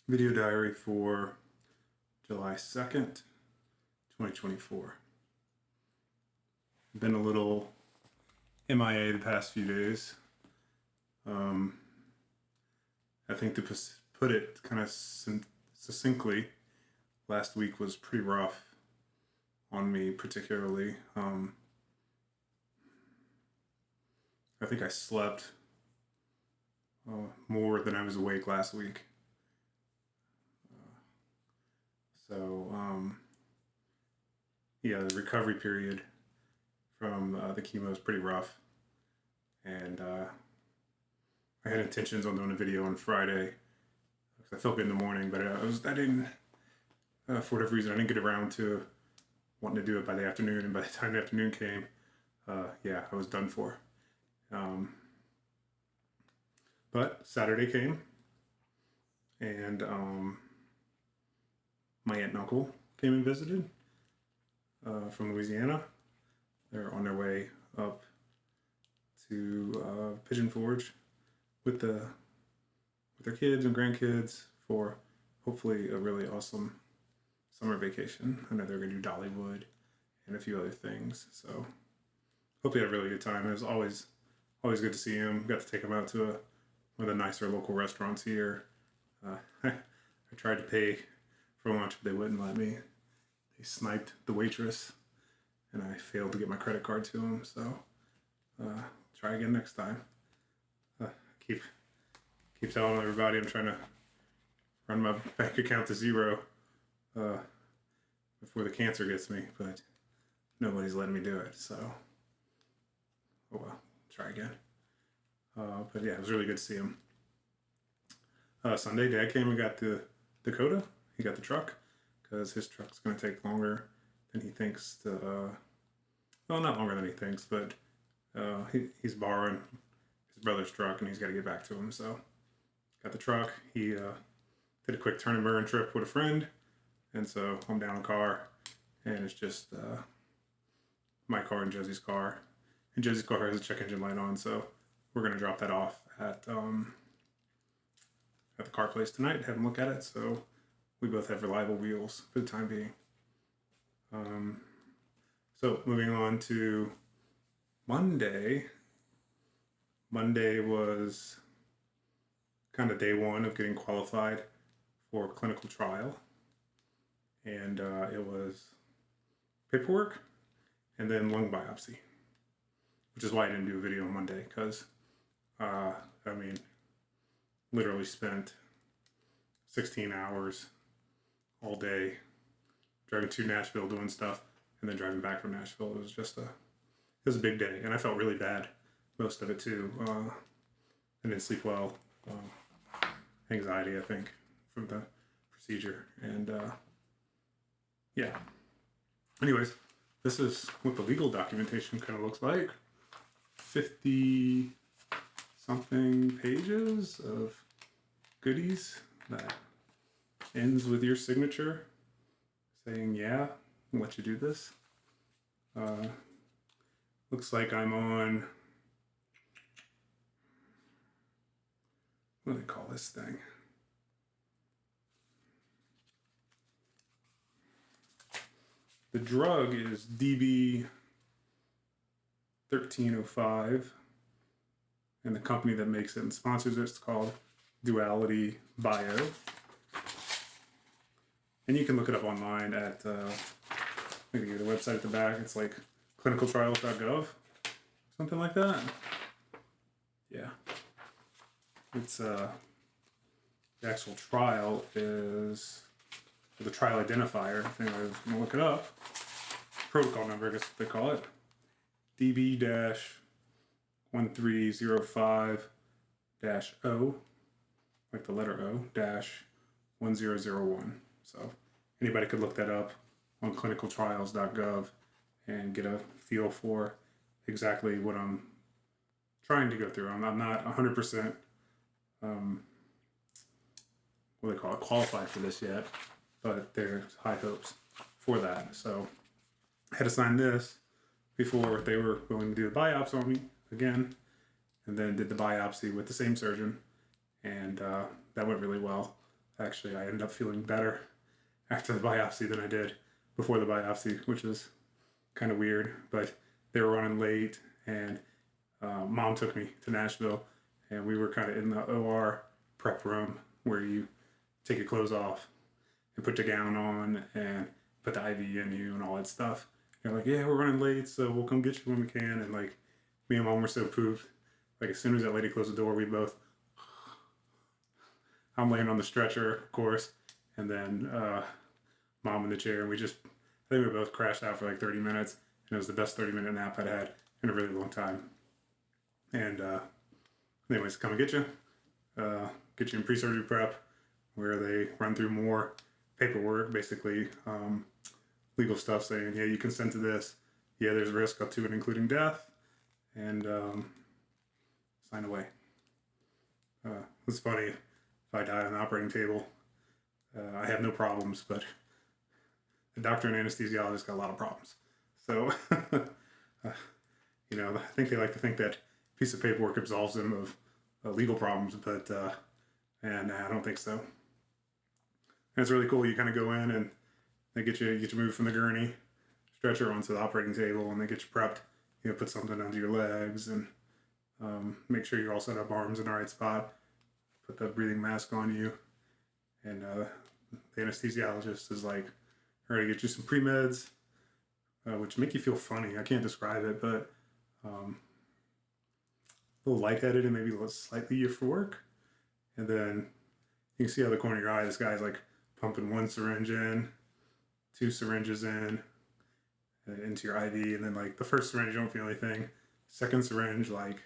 Video diary for July 2nd, 2024. Been a little MIA the past few days. I think to put it kind of succinctly, last week was pretty rough on me, particularly. I think I slept more than I was awake last week. The recovery period from the chemo is pretty rough. And I had intentions on doing a video on Friday because I felt good in the morning, but I didn't, for whatever reason, I didn't get around to wanting to do it by the afternoon. And by the time the afternoon came, I was done for. But Saturday came, and my aunt and uncle came and visited from Louisiana. They're on their way up to Pigeon Forge with their kids and grandkids for hopefully a really awesome summer vacation. I know they're going to do Dollywood and a few other things. So hope they had a really good time. It was always good to see them. Got to take them out to one of the nicer local restaurants here. I tried to pay for lunch, but they wouldn't let me. They sniped the waitress, and I failed to get my credit card to them. So try again next time. Keep telling everybody I'm trying to run my bank account to zero before the cancer gets me, but nobody's letting me do it. So, oh well, try again. But yeah, it was really good to see him. Sunday, Dad came and got the Dakota. He got the truck because his truck's going to take longer than he thinks to. Well, not longer than he thinks, but he's borrowing his brother's truck and he's got to get back to him. So, got the truck. He did a quick turn and burn trip with a friend, and so I'm down a car, and it's just my car and Josie's car. And Josie's car has a check engine light on, so we're gonna drop that off at the car place tonight. Have them look at it, so we both have reliable wheels for the time being. So moving on to Monday. Monday was kind of day one of getting qualified for clinical trial, and it was paperwork and then lung biopsy, which is why I didn't do a video on Monday, because literally spent 16 hours all day driving to Nashville doing stuff and then driving back from Nashville. It was a big day, and I felt really bad most of it too. I didn't sleep well. Anxiety, I think, from the procedure. And anyways, this is what the legal documentation kind of looks like. 50 something pages of goodies that ends with your signature saying, yeah, I'll let you do this. Looks like I'm on, what do they call this thing? The drug is DB 1305, and the company that makes it and sponsors it is called Duality Bio. And you can look it up online at, I think the website at the back. It's like clinicaltrials.gov, something like that. Yeah. It's, the actual trial is, the trial identifier, if anyone's going to look it up, protocol number, I guess they call it, DB-1305-O, like the letter O, -1001. So anybody could look that up on clinicaltrials.gov and get a feel for exactly what I'm trying to go through. I'm not 100% what they call it, qualified for this yet, but there's high hopes for that. So I had to sign this before they were willing to do the biopsy on me again, and then did the biopsy with the same surgeon, and that went really well. Actually, I ended up feeling better after the biopsy than I did before the biopsy, which is kind of weird. But they were running late, and mom took me to Nashville, and we were kind of in the OR prep room where you take your clothes off and put the gown on and put the IV in you and all that stuff. They're like, yeah, we're running late, so we'll come get you when we can. And like, me and mom were so pooped. Like, as soon as that lady closed the door, we both, I'm laying on the stretcher, of course, and then mom in the chair, and we just, I think we both crashed out for like 30 minutes, and it was the best 30-minute nap I'd had in a really long time. And anyways, come and get you in pre-surgery prep, where they run through more paperwork, basically legal stuff saying, yeah, you consent to this, yeah, there's risk up to and including death, and sign away. It's funny, if I die on the operating table, I have no problems, but the doctor and anesthesiologist got a lot of problems. So, I think they like to think that piece of paperwork absolves them of legal problems, but and I don't think so. And it's really cool. You kind of go in and they get you moved from the gurney stretcher onto the operating table, and they get you prepped. Put something under your legs and make sure you're all set up, arms in the right spot. Put the breathing mask on you, and the anesthesiologist is like, all right, get you some pre-meds, which make you feel funny. I can't describe it, but a little lightheaded and maybe a little slightly euphoric. And then you can see out of the corner of your eye, this guy's like pumping one syringe in, two syringes in, into your IV. And then like the first syringe, you don't feel anything. Second syringe, like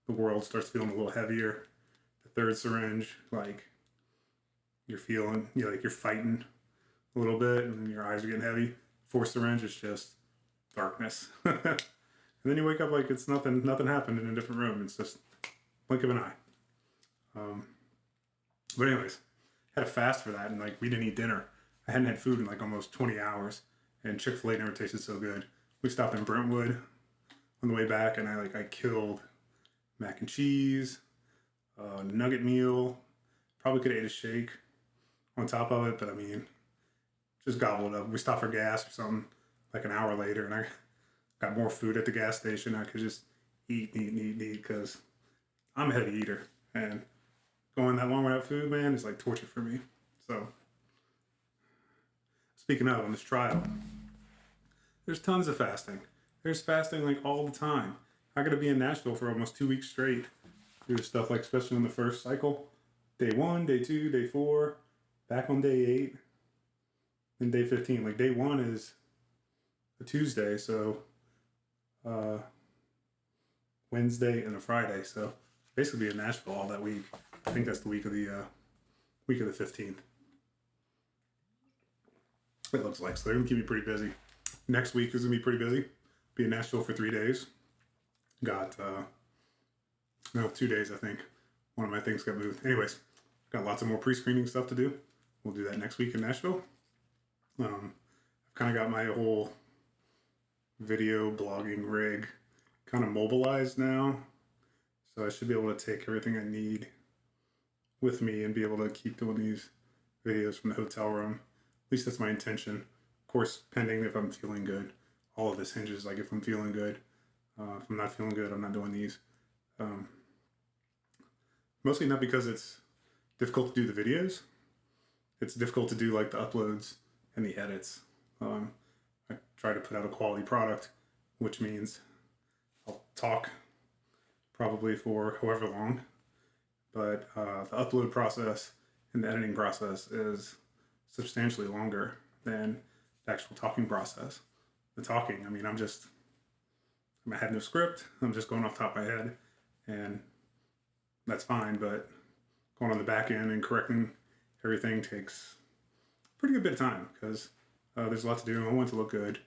the world starts feeling a little heavier. The third syringe, like you're feeling, like you're fighting a little bit and your eyes are getting heavy. Fourth syringe is just darkness. And then you wake up like it's nothing happened in a different room. It's just blink of an eye. But anyways, had a fast for that, and like we didn't eat dinner. I hadn't had food in like almost 20 hours, and Chick-fil-A never tasted so good. We stopped in Brentwood on the way back, and I killed mac and cheese, nugget meal. Probably could have ate a shake on top of it, but I mean, just gobbled it up. We stopped for gas or something like an hour later, and I got more food at the gas station. I could just eat, because I'm a heavy eater, and going that long without food, man, is like torture for me. So, speaking of, on this trial, there's tons of fasting. There's fasting like all the time. I got to be in Nashville for almost 2 weeks straight. Do stuff like, especially in the first cycle, day 1, day 2, day 4, back on day 8, and day 15. Like day 1 is a Tuesday, so Wednesday and a Friday. So basically be in Nashville all that week. I think that's the week of the 15th. It looks like. So they're gonna keep me pretty busy. Next week is gonna be pretty busy. Be in Nashville for 3 days. Got 2 days, I think. One of my things got moved. Anyways, got lots of more pre-screening stuff to do. We'll do that next week in Nashville. I've kind of got my whole video blogging rig kind of mobilized now. So I should be able to take everything I need with me and be able to keep doing these videos from the hotel room. At least that's my intention. Of course, pending if I'm feeling good. All of this hinges like if I'm feeling good. If I'm not feeling good, I'm not doing these. Mostly not because it's difficult to do the videos. It's difficult to do like the uploads and the edits. I try to put out a quality product, which means I'll talk probably for however long, but the upload process and the editing process is substantially longer than the actual talking process. The talking, I mean, I have no script. I'm just going off the top of my head, and that's fine, but going on the back end and correcting everything takes a pretty good bit of time because there's a lot to do. I want it to look good.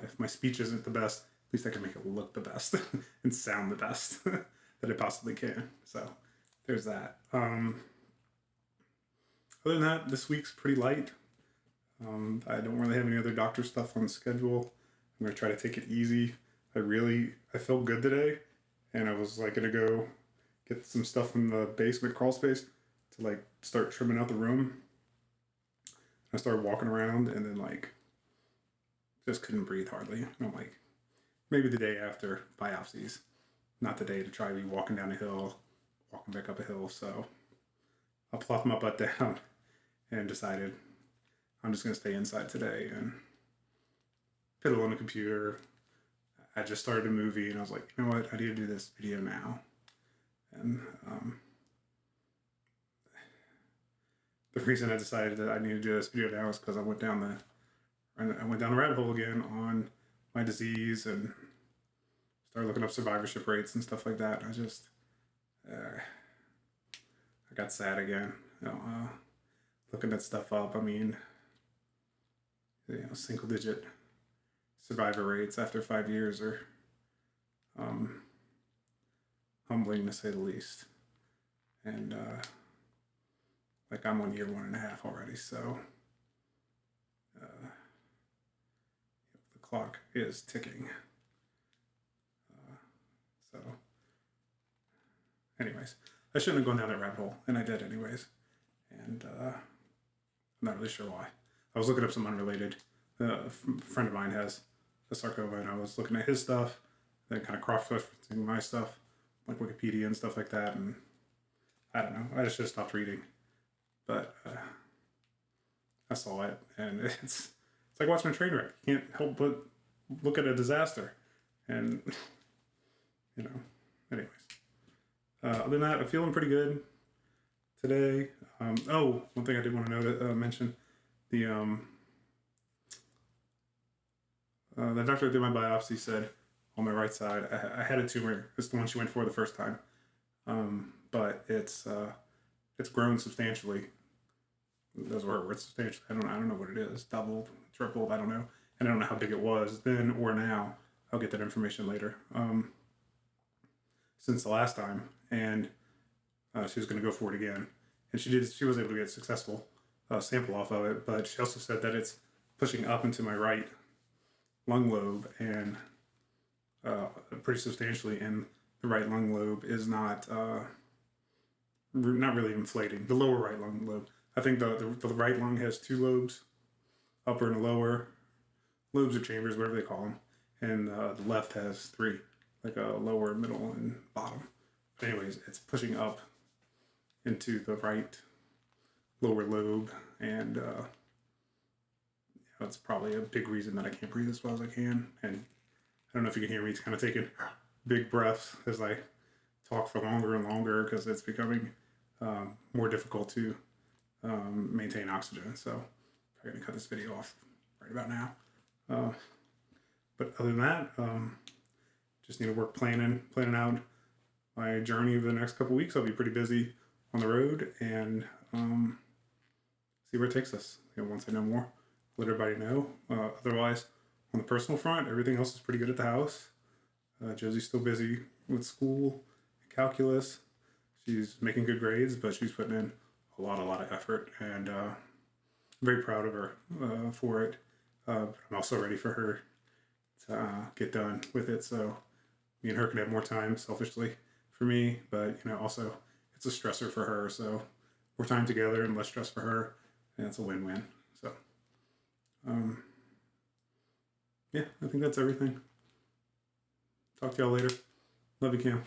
If my speech isn't the best, at least I can make it look the best and sound the best that I possibly can. So there's that. Other than that, this week's pretty light. I don't really have any other doctor stuff on the schedule. I'm going to try to take it easy. I felt good today, and I was like going to go get some stuff from the basement crawl space to like start trimming out the room. I started walking around and then like just couldn't breathe hardly. And I'm like, maybe the day after biopsies, not the day to try to be walking down a hill, walking back up a hill. So I plopped my butt down and decided I'm just gonna stay inside today and fiddle on the computer. I just started a movie and I was like, you know what, I need to do this video now. And the reason I decided that I need to do this video now is because I went down the rabbit hole again on my disease and started looking up survivorship rates and stuff like that. I just I got sad again. Looking that stuff up. I mean, single digit survivor rates after 5 years are humbling to say the least. And like I'm 1 year, 1.5 already, so the clock is ticking. So anyways, I shouldn't have gone down that rabbit hole, and I did anyways. And I'm not really sure why. I was looking up some unrelated. A friend of mine has a sarcoma, and I was looking at his stuff, then kind of cross-referencing my stuff, like Wikipedia and stuff like that, and I don't know. I just should have stopped reading. But I saw it, and it's like watching a train wreck. You can't help but look at a disaster. And, anyways. Other than that, I'm feeling pretty good today. One thing I did want to mention, the doctor that did my biopsy said on my right side I had a tumor. It's the one she went for the first time, but it's grown substantially. Those were her words, substantially. I don't know what it is. Doubled, tripled, I don't know. And I don't know how big it was then or now. I'll get that information later. Since the last time, and she was going to go for it again, and she did. She was able to get a successful sample off of it, but she also said that it's pushing up into my right lung lobe and pretty substantially, and the right lung lobe is not really inflating. The lower right lung lobe. I think the right lung has 2 lobes, upper and lower lobes or chambers, whatever they call them, and the left has 3, like a lower, middle, and bottom. But anyways, it's pushing up into the right lower lobe, and that's probably a big reason that I can't breathe as well as I can. And I don't know if you can hear me, it's kind of taking big breaths as I talk for longer and longer because it's becoming more difficult to maintain oxygen. So I'm going to cut this video off right about now. But other than that, just need to work planning out my journey over the next couple weeks. I'll be pretty busy on the road and see where it takes us. Once I know more, let everybody know. Otherwise, on the personal front, everything else is pretty good at the house. Josie's still busy with school, calculus. She's making good grades, but she's putting in a lot of effort, and I'm very proud of her for it. I'm also ready for her to get done with it, so me and her can have more time selfishly for me, but also it's a stressor for her, so more time together and less stress for her, and it's a win-win. So yeah, I think that's everything. Talk to y'all later. Love you, Cam.